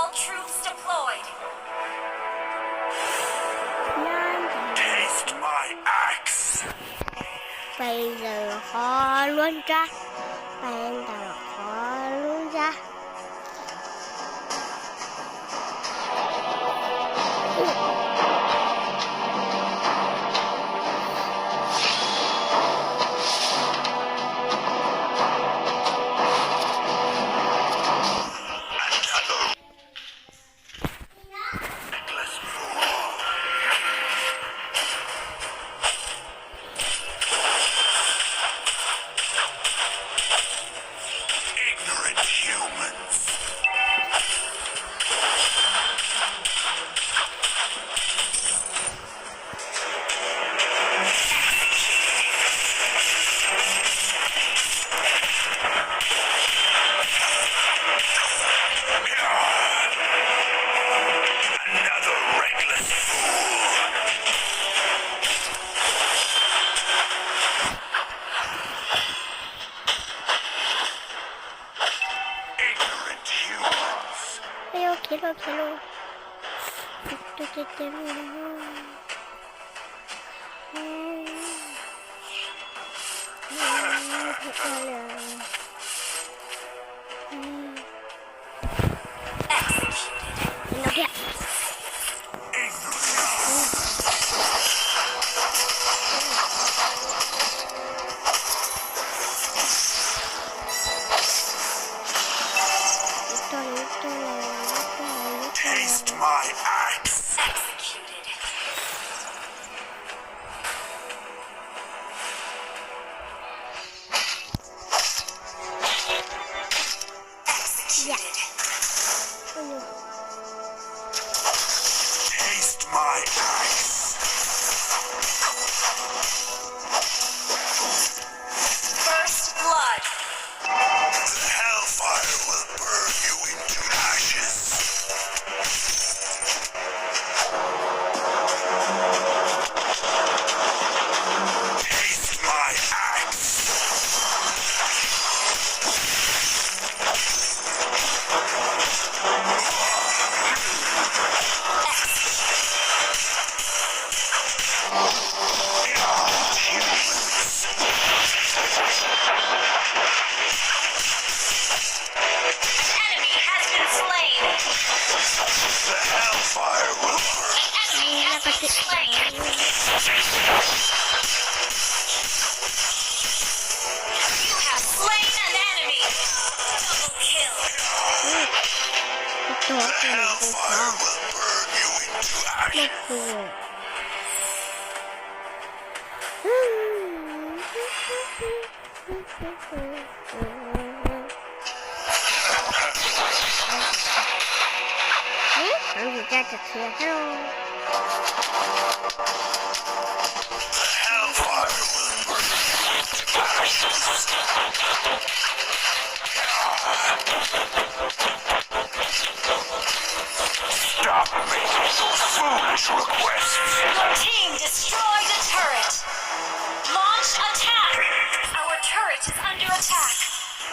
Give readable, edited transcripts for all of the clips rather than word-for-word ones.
All troops deployed. Taste my axe. bây giờ khó luôn ra. Bây giờ khó luôn ra. Hello. Taste my axe. Executed. Executed. Taste my axe. First blood. The hellfire will burn you into ashes. Taste my axe. Enemy has been slain. The hellfire will burn. Enemy has been slain. You have slain an enemy. Double kill. The hellfire will burn you into ashes. Hello. The hellfire will burn you into ashes. Stop making those foolish requests. Your team destroyed a turret. Launch attack. Our turret is under attack.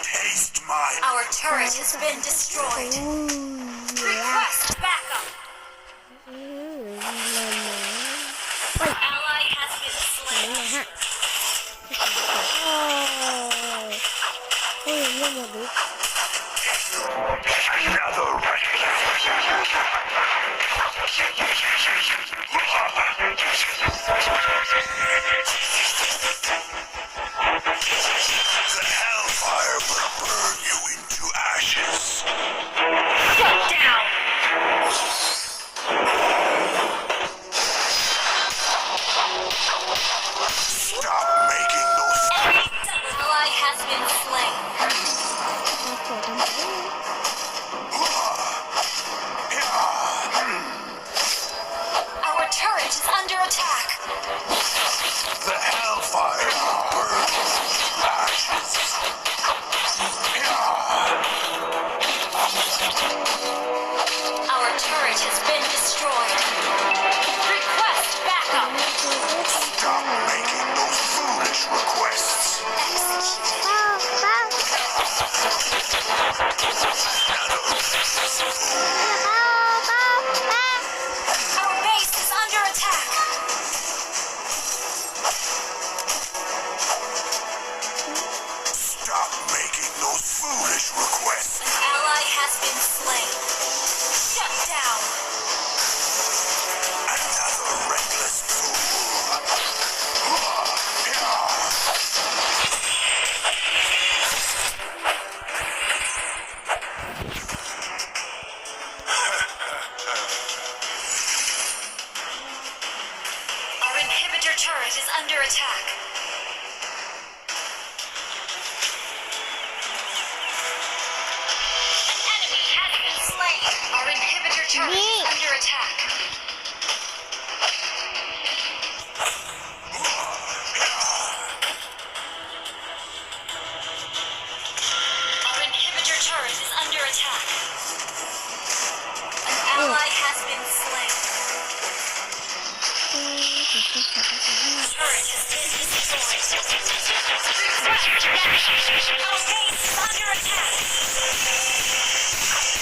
Taste my Our turret has been destroyed. Request backup. Ally has been slain. another The hellfire will burn you into ashes. Shut down. Stop making those. Ally has been slain. Our base is under attack. Stop making those foolish requests. An ally has been slain. Shut down. Another reckless fool. Our inhibitor turret is under attack. An enemy has been slain. Our inhibitor turret is under attack. Our inhibitor turret is under attack. An ally has been slain. Turret has been destroyed. Our base is under attack.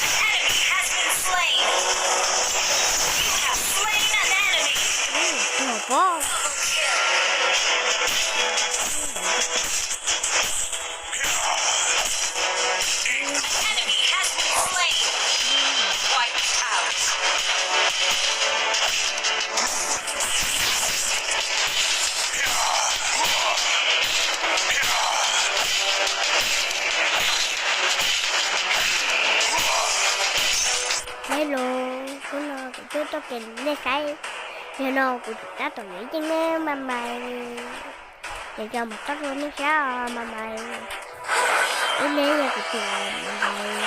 An enemy has been slain. You have slain an enemy. Ball. Double kill. Enemy has been slain. Wiped out. Hello, sono tutto che ne sai. Io no, da to nghĩ chứ nghe mà mày để cho một tóc luôn nó sao mà mày đến đây là cái chuyện mà mày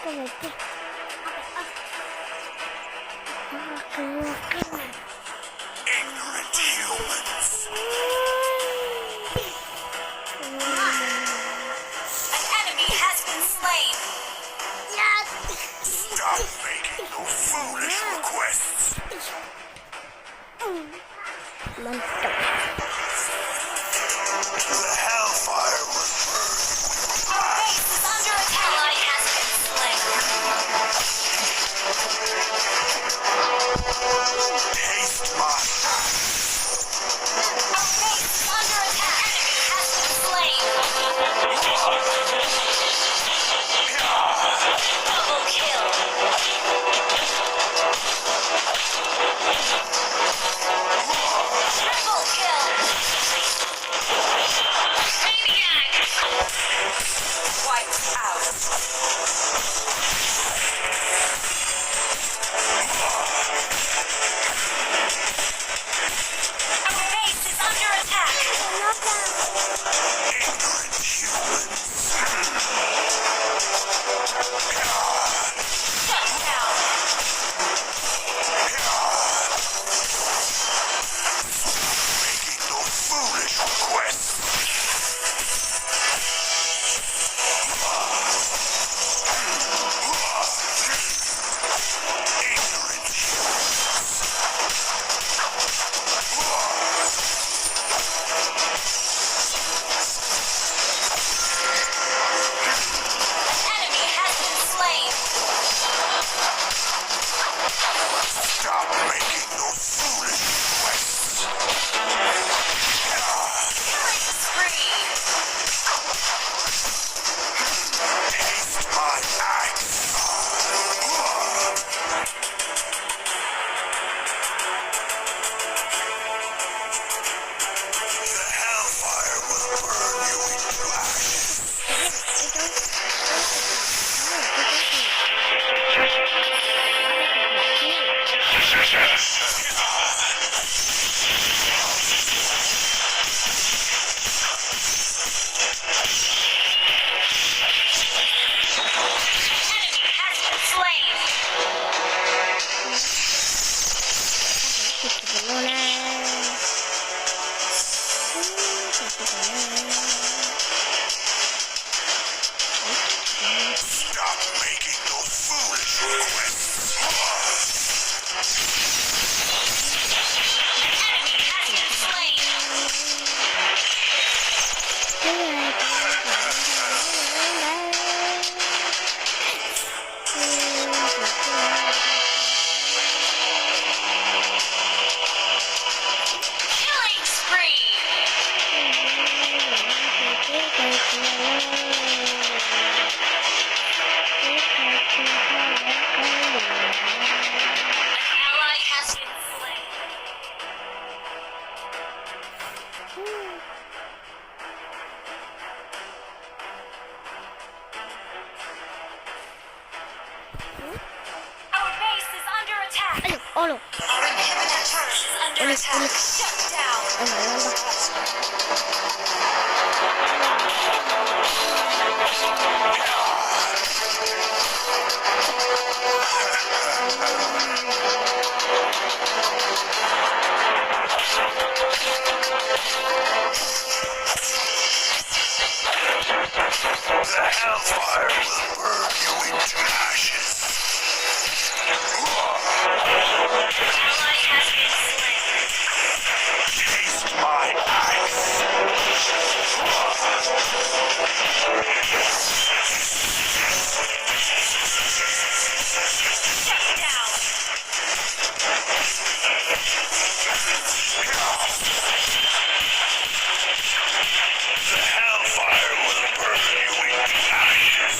cái này chứ Ignorant humans. An enemy has been slain. Stop making those foolish requests. Monster. The hellfire will burn you. Our base is under attack. Ally has been slain. Taste my axe. Our base is under attack. Enemy has been slain. Double kill. Triple kill. Maniac. Wiped out. Our base is under attack. Ignorant humans. Shut down. Making those foolish requests. Ignorant Enemy has been slain. Stop making those foolish requests. Killing spree. Taste my axe. The hellfire will burn you into ashes. Enemy has been slain. Stop making those foolish requests. Enemy has been slain. Our base is under attack. Aduh, oh loh. Our inhibitor turret is under Ulit, attack. ulit. Shut down. Oh my god. The hellfire will burn you into ashes. Ally has been slain. Taste my axe. Shut down. The hellfire will burn you into ashes.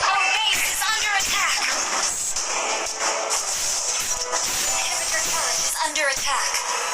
Our base is under attack. Inhibitor turret is under attack.